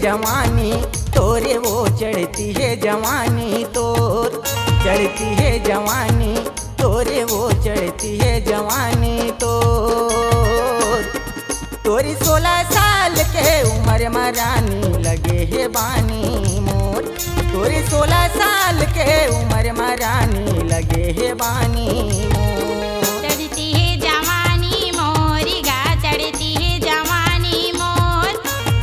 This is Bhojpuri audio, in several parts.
जवानी तोरे वो चढ़ती है जवानी तोर, चढ़ती है जवानी तोरे वो चढ़ती है जवानी तोर। तोरी 16 साल के उम्र में रानी लगे है बानी मोर, तोरी 16 साल के उम्र में रानी लगे है बानी मोर। चढ़ती है जवानी मोरी गा, चढ़ती है जवानी मोर,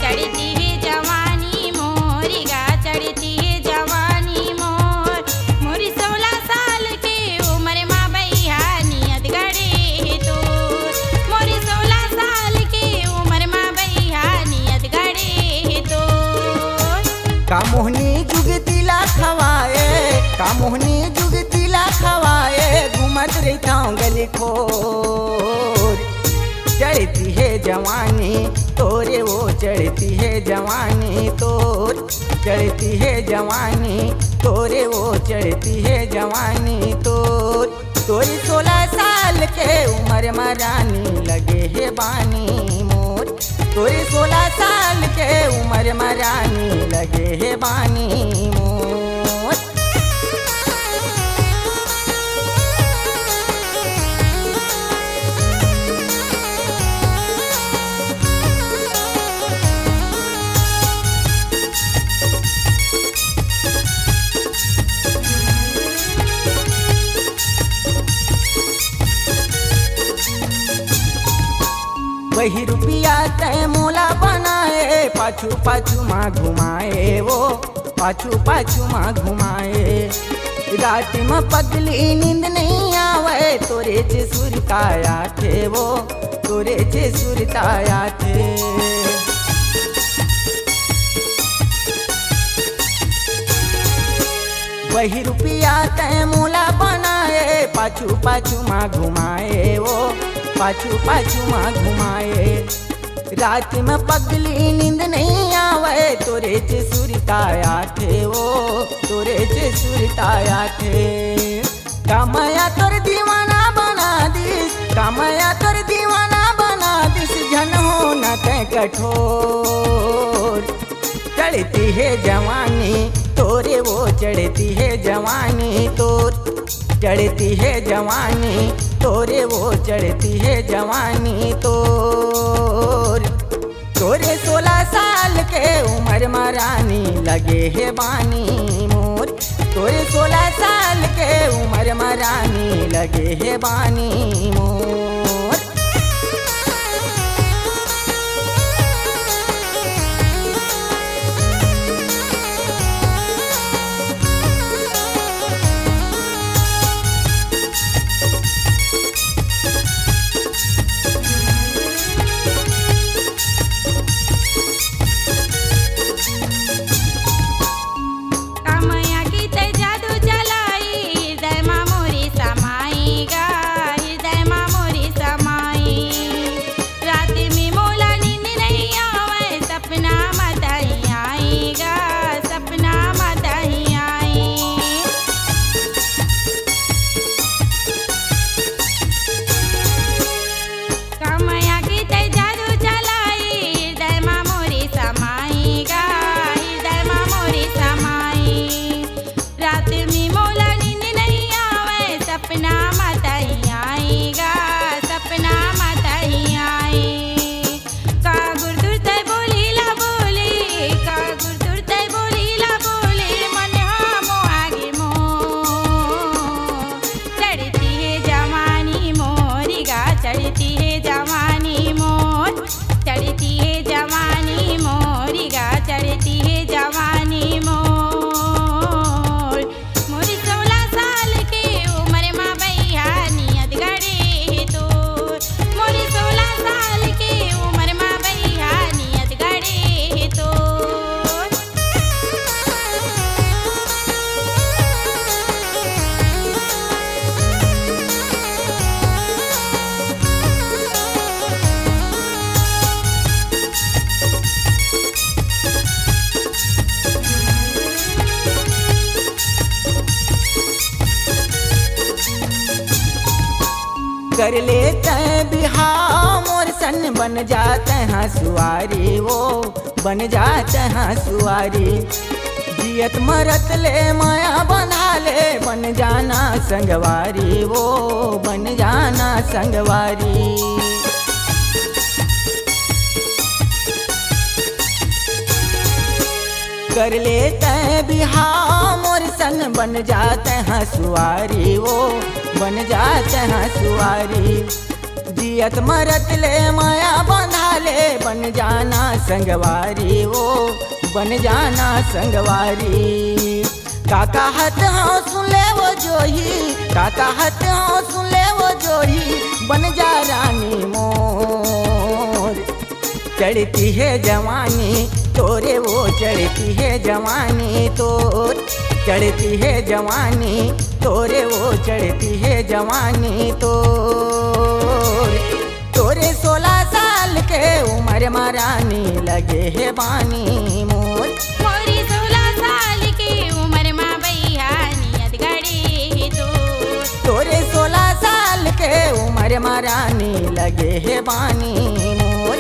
चढ़ती है जवानी मोरी गा, चढ़ती है जवानी मोर। मोरी 16 साल के उम्र में भैया नियत गड़े है तोर, मोरी 16 साल के उम्र में भैया नियत गड़े है तोर। कामोहनी जुगतीला खवाए, कामोहनी जुगतीला खवाए, घूमत रहता हूँ गली खोर। चढ़ती है जवानी तोरे वो चढ़ती है जवानी तोर, चढ़ती है जवानी तोरे वो चढ़ती है जवानी तोर। तोरी 16 साल के उम्र में रानी लगे है बानी मोर, तोरी 16 साल के उम्र में रानी लगे है बानी मोर। वही रुपया तय मोला बनाए, पाछू पाछू माँ घुमाए वो, पाछू पाछू माँ घुमाए। रात में पगली नींद नहीं आवे, तोरे से सुरताया थे वो, तोरे से सुरताया थे। वही रुपया तय मोला बनाए, पाछू पाछू माँ घुमाए वो, पाछू पाछू माँ घुमाए। रात में पगली नींद नहीं आवे, तोरे से सुरताया थे वो, तोरे से सुरताया थे। कामया तोर दीवाना बना दिस, कामया तोर दीवाना बना दिस, जन हो न तय कठोर। चढ़ती है जवानी तोरे वो चढ़ती है जवानी तोर, चढ़ती है जवानी तोरे वो चढ़ती है जवानी तोर। तोरे 16 साल के उम्र में रानी लगे है बानी मोर, तोरे 16 साल के उम्र में रानी लगे है बानी मोर। कामया की ते जादू चलाई, हृदय मा मोरी समाई गा, हृदय मा मोरी कर लेते हैं बिहाव मोर सन बन जाते हैं सुआरी वो बन जाते हैं सुआरी जियत मरत ले माया बना ले बन जाना संगवारी वो बन जाना संगवारी कर लेते हैं बिहाव मोर सन बन जाते हैं सुआरी वो बन जाते हैं सुआरी जियत मरत ले माया बंधा ले बन जाना संगवारी वो बन जाना संगवारी काका हत हाँ सुन ले वो जोही काका हत हाँ सुन ले वो जोही बन जा रानी मोर चढ़ती है जवानी तोरे वो चढ़ती है जवानी तोर चढ़ती है जवानी तोरे वो चढ़ती है जवानी तोरे 16 साल के उम्र मारानी लगे है बानी मोर मोरी 16 साल की उम्र माँ भैया नियत गड़ी तो तोरे 16 साल के उम्र मारानी लगे है बानी मोर